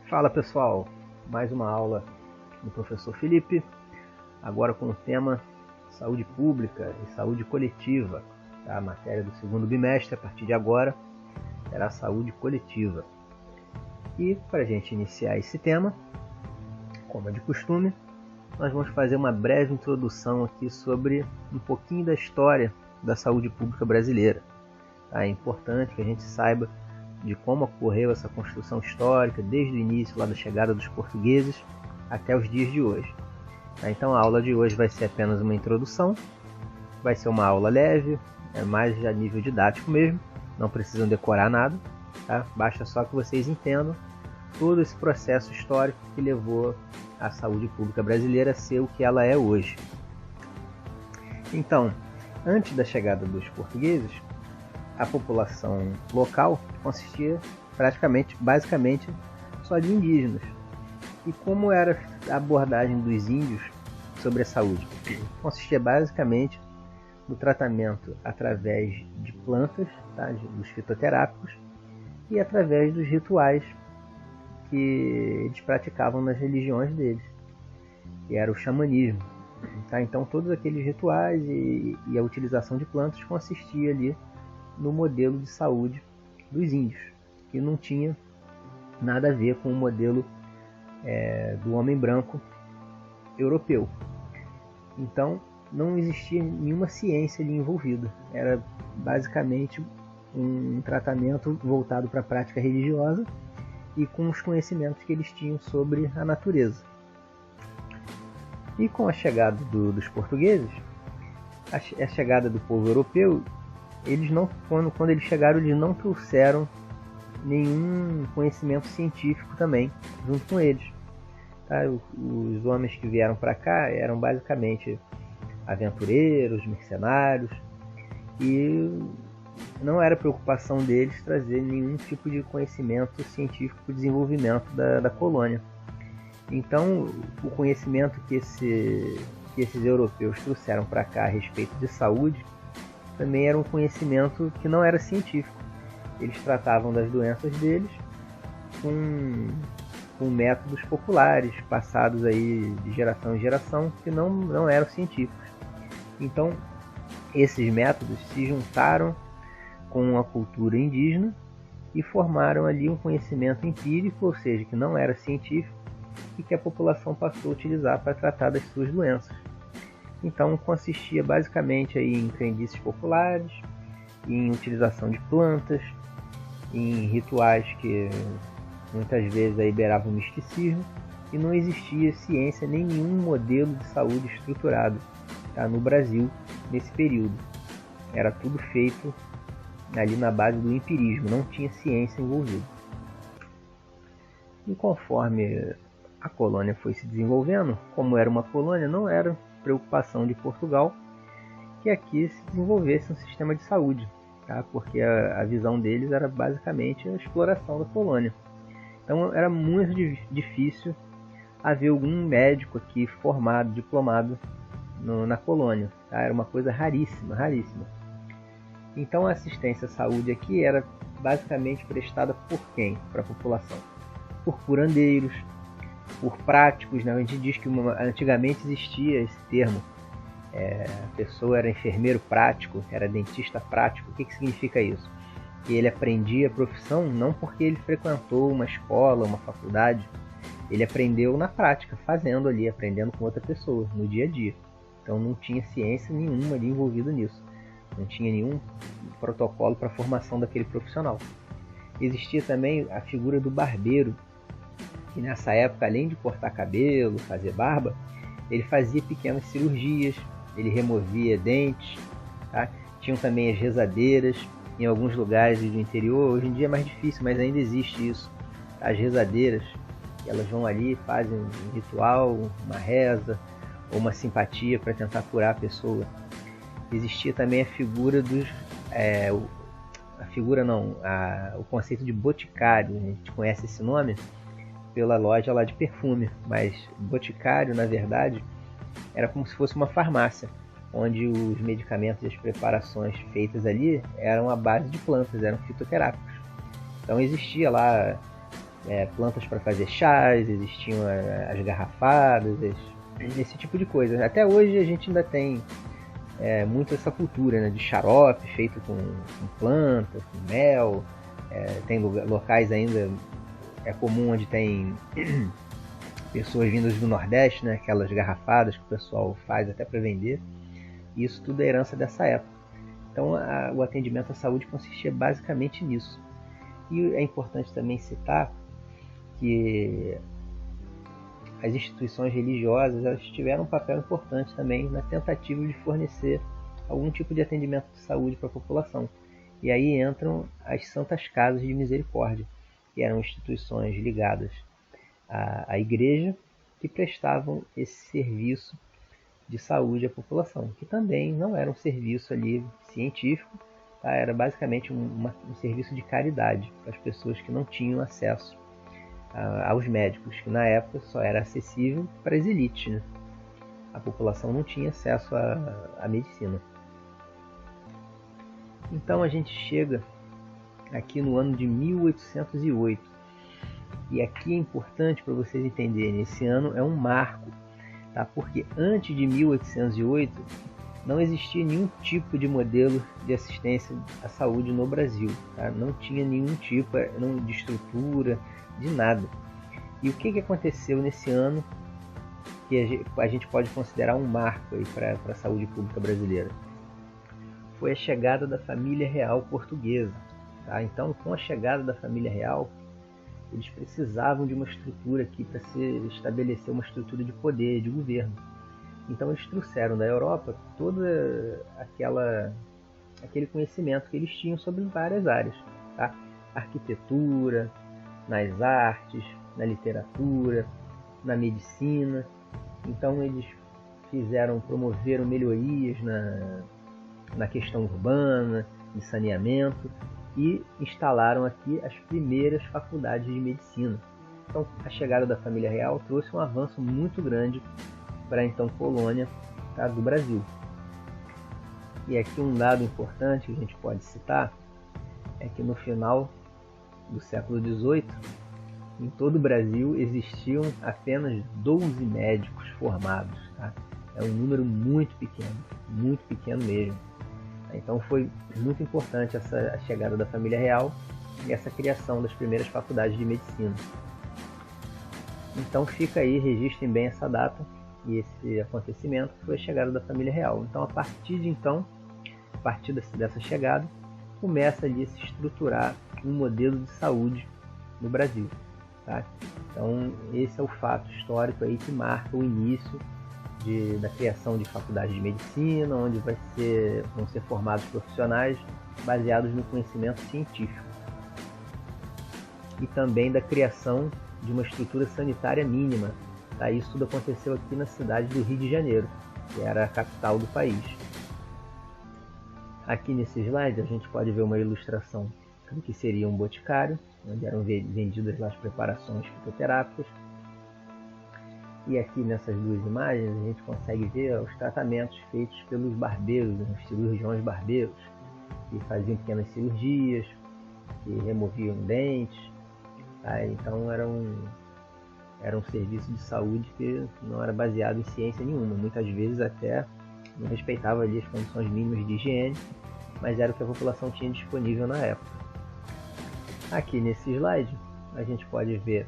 Fala pessoal, mais uma aula do professor Felipe, agora com o tema saúde pública e saúde coletiva. A matéria do segundo bimestre, a partir de agora, será saúde coletiva. E para a gente iniciar esse tema, como é de costume, nós vamos fazer uma breve introdução aqui sobre um pouquinho da história da saúde pública brasileira. É importante que a gente saiba de como ocorreu essa construção histórica desde o início lá da chegada dos portugueses até os dias de hoje. Então a aula de hoje vai ser apenas uma introdução, vai ser uma aula leve, mais a nível didático mesmo, não precisam decorar nada, tá? Basta só que vocês entendam todo esse processo histórico que levou a saúde pública brasileira a ser o que ela é hoje. Então, antes da chegada dos portugueses, a população local consistia basicamente só de indígenas. E como era a abordagem dos índios sobre a saúde? Consistia basicamente no tratamento através de plantas, tá, dos fitoterápicos, e através dos rituais que eles praticavam nas religiões deles, que era o xamanismo. Tá? Então todos aqueles rituais e a utilização de plantas consistia ali no modelo de saúde dos índios, que não tinha nada a ver com o modelo do homem branco europeu. Então não existia nenhuma ciência ali envolvida, era basicamente um tratamento voltado para a prática religiosa e com os conhecimentos que eles tinham sobre a natureza. E com a chegada dos portugueses, a chegada do povo europeu, eles não, quando eles chegaram, eles não trouxeram nenhum conhecimento científico também junto com eles. Tá? Os homens que vieram para cá eram basicamente aventureiros, mercenários, e não era preocupação deles trazer nenhum tipo de conhecimento científico para o desenvolvimento da colônia. Então, o conhecimento que esses europeus trouxeram para cá a respeito de saúde também era um conhecimento que não era científico. Eles tratavam das doenças deles com métodos populares, passados aí de geração em geração, que não eram científicos. Então, esses métodos se juntaram com a cultura indígena e formaram ali um conhecimento empírico, ou seja, que não era científico, e que a população passou a utilizar para tratar das suas doenças. Então consistia basicamente aí em crendices populares, em utilização de plantas, em rituais que muitas vezes aí beiravam o misticismo, e não existia ciência nem nenhum modelo de saúde estruturado, tá, no Brasil nesse período. Era tudo feito ali na base do empirismo, não tinha ciência envolvida. E conforme a colônia foi se desenvolvendo, como era uma colônia, não era preocupação de Portugal que aqui se desenvolvesse um sistema de saúde, tá? Porque a visão deles era basicamente a exploração da colônia. Então era muito difícil haver algum médico aqui formado, diplomado na colônia, tá? Era uma coisa raríssima. Então a assistência à saúde aqui era basicamente prestada por quem? Para a população? Por curandeiros, por práticos, né? A gente diz que antigamente existia esse termo, a pessoa era enfermeiro prático, era dentista prático. O que significa isso? Que ele aprendia a profissão não porque ele frequentou uma escola, uma faculdade, ele aprendeu na prática, fazendo ali, aprendendo com outra pessoa, no dia a dia. Então não tinha ciência nenhuma ali envolvida nisso, não tinha nenhum protocolo para a formação daquele profissional. Existia também a figura do barbeiro, que nessa época, além de cortar cabelo, fazer barba, ele fazia pequenas cirurgias, ele removia dentes, tá? Tinham também as rezadeiras, em alguns lugares do interior, hoje em dia é mais difícil, mas ainda existe isso. As rezadeiras, elas vão ali, fazem um ritual, uma reza, ou uma simpatia para tentar curar a pessoa. Existia também a figura o conceito de boticário, a gente conhece esse nome pela loja lá de perfume, mas boticário, na verdade, era como se fosse uma farmácia, onde os medicamentos e as preparações feitas ali eram à base de plantas, eram fitoterápicos. Então existia lá plantas para fazer chás, existiam as garrafadas, esse tipo de coisa. Até hoje a gente ainda tem muito essa cultura, né, de xarope feito com planta, com mel. Tem locais ainda, é comum onde tem pessoas vindas do Nordeste, né, aquelas garrafadas que o pessoal faz até para vender. Isso tudo é herança dessa época. Então o atendimento à saúde consistia basicamente nisso. E é importante também citar que as instituições religiosas elas tiveram um papel importante também na tentativa de fornecer algum tipo de atendimento de saúde para a população. E aí entram as Santas Casas de Misericórdia, que eram instituições ligadas à igreja que prestavam esse serviço de saúde à população, que também não era um serviço ali científico, tá? Era basicamente um serviço de caridade para as pessoas que não tinham acesso aos médicos, que na época só era acessível para as elites, né? A população não tinha acesso à medicina. Então a gente chega aqui no ano de 1808, e aqui é importante para vocês entenderem, esse ano é um marco, tá? Porque antes de 1808 não existia nenhum tipo de modelo de assistência à saúde no Brasil, tá? Não tinha nenhum tipo de estrutura, de nada. E o que aconteceu nesse ano que a gente pode considerar um marco para a saúde pública brasileira? Foi a chegada da família real portuguesa. Tá? Então, com a chegada da família real, eles precisavam de uma estrutura aqui para se estabelecer uma estrutura de poder, de governo. Então, eles trouxeram da Europa todo aquele conhecimento que eles tinham sobre várias áreas. Tá? Arquitetura, nas artes, na literatura, na medicina. Então eles promoveram melhorias na questão urbana, de saneamento, e instalaram aqui as primeiras faculdades de medicina. Então a chegada da família real trouxe um avanço muito grande para a então colônia, tá, do Brasil. E aqui um dado importante que a gente pode citar é que no final do século XVIII, em todo o Brasil existiam apenas 12 médicos formados. Tá? É um número muito pequeno mesmo. Então foi muito importante a chegada da família real e essa criação das primeiras faculdades de medicina. Então fica aí, registrem bem essa data e esse acontecimento, que foi a chegada da família real. Então a partir dessa chegada, começa ali a se estruturar um modelo de saúde no Brasil. Tá? Então esse é o fato histórico aí que marca o início da criação de faculdades de medicina, onde vão ser formados profissionais baseados no conhecimento científico. E também da criação de uma estrutura sanitária mínima. Tá? Isso tudo aconteceu aqui na cidade do Rio de Janeiro, que era a capital do país. Aqui nesse slide a gente pode ver uma ilustração do que seria um boticário, onde eram vendidas lá as preparações fitoterápicas. E aqui nessas duas imagens a gente consegue ver os tratamentos feitos pelos barbeiros, os cirurgiões barbeiros, que faziam pequenas cirurgias, que removiam dentes. Tá? Então era um serviço de saúde que não era baseado em ciência nenhuma, muitas vezes até não respeitava ali as condições mínimas de higiene, mas era o que a população tinha disponível na época. Aqui nesse slide a gente pode ver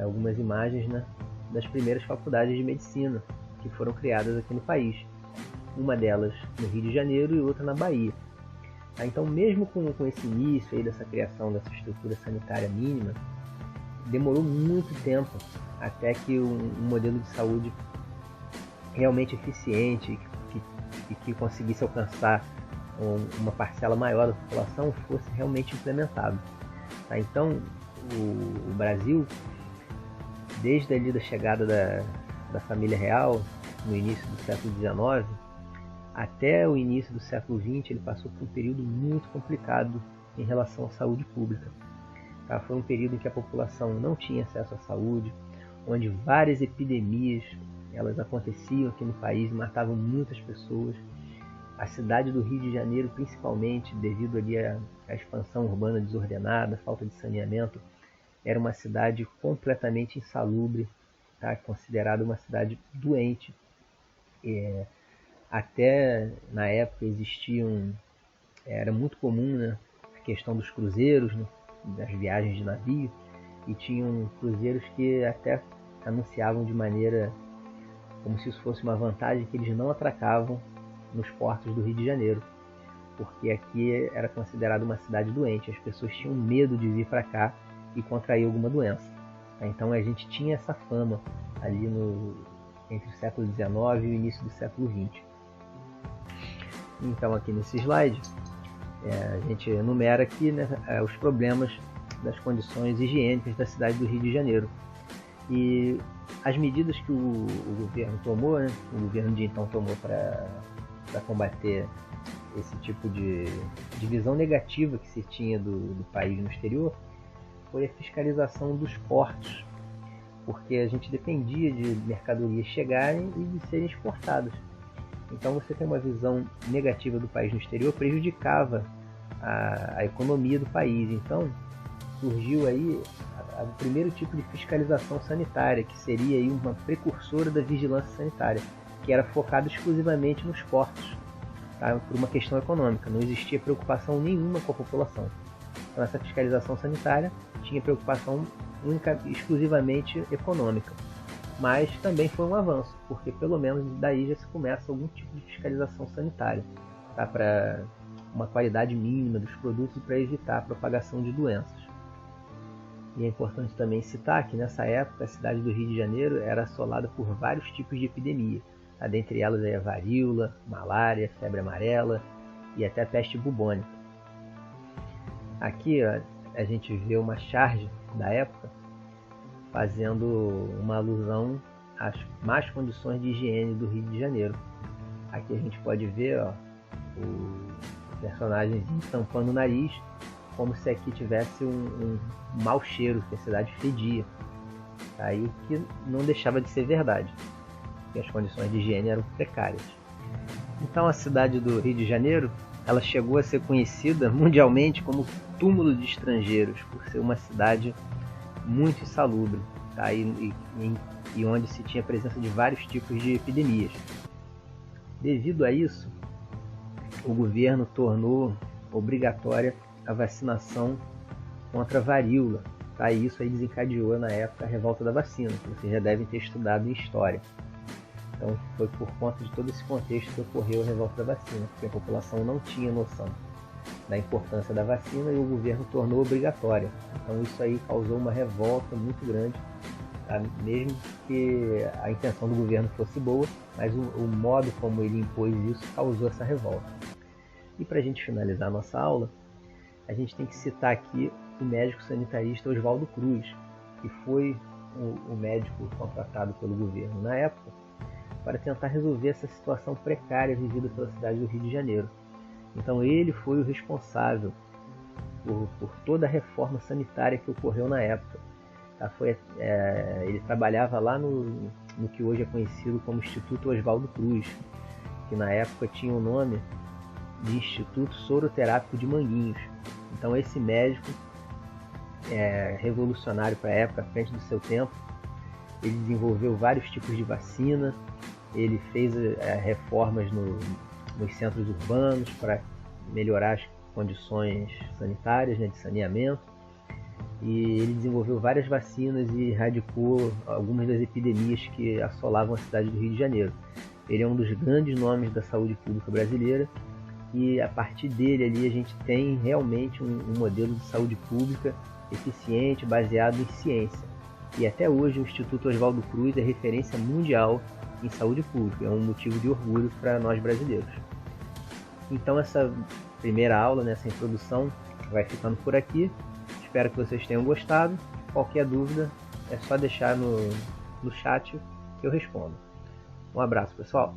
algumas imagens, né, das primeiras faculdades de medicina que foram criadas aqui no país. Uma delas no Rio de Janeiro e outra na Bahia. Então mesmo com esse início aí dessa criação dessa estrutura sanitária mínima, demorou muito tempo até que um modelo de saúde realmente eficiente e que conseguisse alcançar uma parcela maior da população fosse realmente implementado. Tá? Então o Brasil, desde ali da chegada da família real no início do século XIX até o início do século XX, ele passou por um período muito complicado em relação à saúde pública. Tá? Foi um período em que a população não tinha acesso à saúde, onde várias epidemias elas aconteciam aqui no país, matavam muitas pessoas. A cidade do Rio de Janeiro, principalmente devido ali à expansão urbana desordenada, falta de saneamento, era uma cidade completamente insalubre, tá? Considerada uma cidade doente. Até na época era muito comum, né, a questão dos cruzeiros, né, das viagens de navio, e tinham cruzeiros que até anunciavam de maneira como se isso fosse uma vantagem, que eles não atracavam nos portos do Rio de Janeiro, porque aqui era considerado uma cidade doente, as pessoas tinham medo de vir para cá e contrair alguma doença. Então a gente tinha essa fama ali entre o século XIX e o início do século XX. Então aqui nesse slide a gente enumera aqui, né, os problemas das condições higiênicas da cidade do Rio de Janeiro. E as medidas que o governo tomou, né, o governo de então tomou para combater esse tipo de visão negativa que se tinha do país no exterior, foi a fiscalização dos portos, porque a gente dependia de mercadorias chegarem e de serem exportadas. Então você tem uma visão negativa do país no exterior, prejudicava a economia do país. Então surgiu aí o primeiro tipo de fiscalização sanitária, que seria aí uma precursora da vigilância sanitária, que era focada exclusivamente nos portos, tá? Por uma questão econômica, não existia preocupação nenhuma com a população. Então essa fiscalização sanitária tinha preocupação exclusivamente econômica, mas também foi um avanço, porque pelo menos daí já se começa algum tipo de fiscalização sanitária, tá? Para uma qualidade mínima dos produtos e para evitar a propagação de doenças. E é importante também citar que nessa época a cidade do Rio de Janeiro era assolada por vários tipos de epidemia, tá? Dentre elas a varíola, malária, febre amarela e até peste bubônica. Aqui ó, a gente vê uma charge da época fazendo uma alusão às más condições de higiene do Rio de Janeiro. Aqui a gente pode ver ó, o personagem tampando o nariz, como se aqui tivesse um mau cheiro, que a cidade fedia. Aí o que não deixava de ser verdade, porque as condições de higiene eram precárias. Então a cidade do Rio de Janeiro, ela chegou a ser conhecida mundialmente como túmulo de estrangeiros, por ser uma cidade muito insalubre, tá? e onde se tinha presença de vários tipos de epidemias. Devido a isso, o governo tornou obrigatória a vacinação contra a varíola, tá? E isso aí desencadeou na época a revolta da vacina, que vocês já devem ter estudado em história. Então foi por conta de todo esse contexto que ocorreu a revolta da vacina, porque a população não tinha noção da importância da vacina e o governo tornou obrigatória. Então isso aí causou uma revolta muito grande, tá? Mesmo que a intenção do governo fosse boa, mas o modo como ele impôs isso causou essa revolta. E para a gente finalizar a nossa aula, a gente tem que citar aqui o médico sanitarista Oswaldo Cruz, que foi o médico contratado pelo governo na época para tentar resolver essa situação precária vivida pela cidade do Rio de Janeiro. Então ele foi o responsável por toda a reforma sanitária que ocorreu na época. Tá? Ele trabalhava lá no que hoje é conhecido como Instituto Oswaldo Cruz, que na época tinha o nome de Instituto Soroterápico de Manguinhos. Então esse médico, revolucionário para a época, à frente do seu tempo, ele desenvolveu vários tipos de vacina, ele fez reformas nos centros urbanos para melhorar as condições sanitárias, né, de saneamento, e ele desenvolveu várias vacinas e erradicou algumas das epidemias que assolavam a cidade do Rio de Janeiro. Ele é um dos grandes nomes da saúde pública brasileira, e a partir dele ali a gente tem realmente um modelo de saúde pública eficiente, baseado em ciência. E até hoje o Instituto Oswaldo Cruz é referência mundial em saúde pública, é um motivo de orgulho para nós brasileiros. Então essa primeira aula, essa introdução, vai ficando por aqui. Espero que vocês tenham gostado. Qualquer dúvida é só deixar no chat que eu respondo. Um abraço, pessoal!